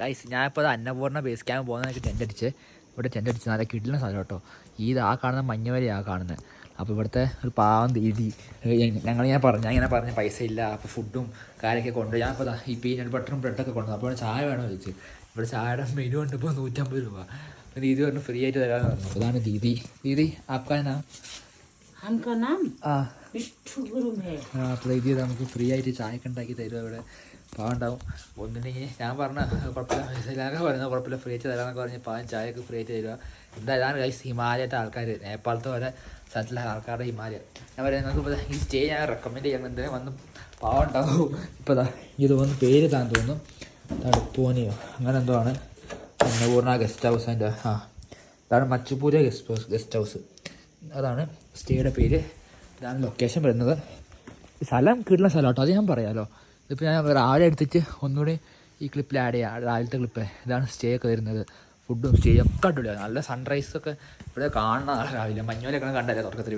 Guys ഞാനിപ്പോൾ Annapurna base camp പോകുന്നതൊക്കെ tent അടിച്ച് ഇവിടെ ടെൻ്റ് അടിച്ച് നല്ല കിട്ടുന്ന സ്ഥലം കേട്ടോ. ആ കാണുന്ന മഞ്ഞുവരെയാണ് കാണുന്നത്. അപ്പോൾ ഇവിടുത്തെ ഒരു പാവം രീതി ഞാൻ പറഞ്ഞ പൈസ ഇല്ല, അപ്പോൾ ഫുഡും കാര്യമൊക്കെ കൊണ്ട് ഞാനിപ്പോൾ ഈ പീനട്ട് ബട്ടറും ബ്രെഡൊക്കെ കൊണ്ടുവന്നു. അപ്പോൾ ചായ വേണോ ചോദിച്ചു. ഇവിടെ ചായയുടെ മെനു ഉണ്ട് ഇപ്പോൾ 150 രൂപ. അപ്പോൾ ദീദി പറഞ്ഞു ഫ്രീ ആയിട്ട് തരാമെന്ന് പറഞ്ഞു. അതാണ് ദീദി ആപ്കാ നാം? हमका नाम അപ്പോൾ ദീദി നമുക്ക് ഫ്രീ ആയിട്ട് ചായയൊക്കെ ഉണ്ടാക്കി തരുമോ ഇവിടെ പാവുണ്ടാവും. ഒന്നിനെങ്കിൽ ഞാൻ പറഞ്ഞ കുഴപ്പമില്ല, പൈസ ഇല്ലാതെ പറയുന്നത് കുഴപ്പമില്ല, ഫ്രീ ആയിട്ട് തരാമെന്നൊക്കെ പറഞ്ഞ് പാവം ചായയൊക്കെ ഫ്രീ ആയിട്ട് തരിക. ഇതാണ് ഗൈസ് ഹിമാലയത്തെ ആൾക്കാർ, നേപ്പാളത്തെ പോലെ സ്ഥലത്തിലെ ആൾക്കാരുടെ ഹിമാലയ. ഞാൻ പറയാം നിങ്ങൾക്ക് ഇപ്പോൾ ഈ സ്റ്റേ ഞാൻ റെക്കമെൻഡ് ചെയ്യാൻ എന്തെങ്കിലും വന്ന് പാവുണ്ടാവും. ഇപ്പോൾ ഇത് ഒന്ന് പേര് താൻ തോന്നുന്നു, തടുപ്പോനിയോ അങ്ങനെ എന്തോ ആണ്. അന്നപൂർണ്ണ ഗസ്റ്റ് ഹൗസ് അതിൻ്റെ ഇതാണ് മച്ചുപൂര ഗസ്റ്റ് ഹൗസ്, അതാണ് സ്റ്റേയുടെ പേര്. ഇതാണ് ലൊക്കേഷൻ വരുന്നത്. സ്ഥലം കിട്ടുന്ന സ്ഥലം കേട്ടോ, അത് ഞാൻ പറയാമല്ലോ. ഇതിപ്പോൾ ഞാൻ രാവിലെ എടുത്തിട്ട് ഒന്നുകൂടി ഈ ക്ലിപ്പിൽ ആഡ് ചെയ്യാം, രാവിലത്തെ ക്ലിപ്പ്. ഇതാണ് സ്റ്റേ ഒക്കെ വരുന്നത്. ഫുഡും സ്റ്റേ ഒക്കെ അടിപൊളിയാണ്. നല്ല സൺറൈസൊക്കെ ഇവിടെ കാണുന്ന രാവിലെ മഞ്ഞോലൊക്കെ കണ്ടല്ലേ തുടക്കത്തിൽ.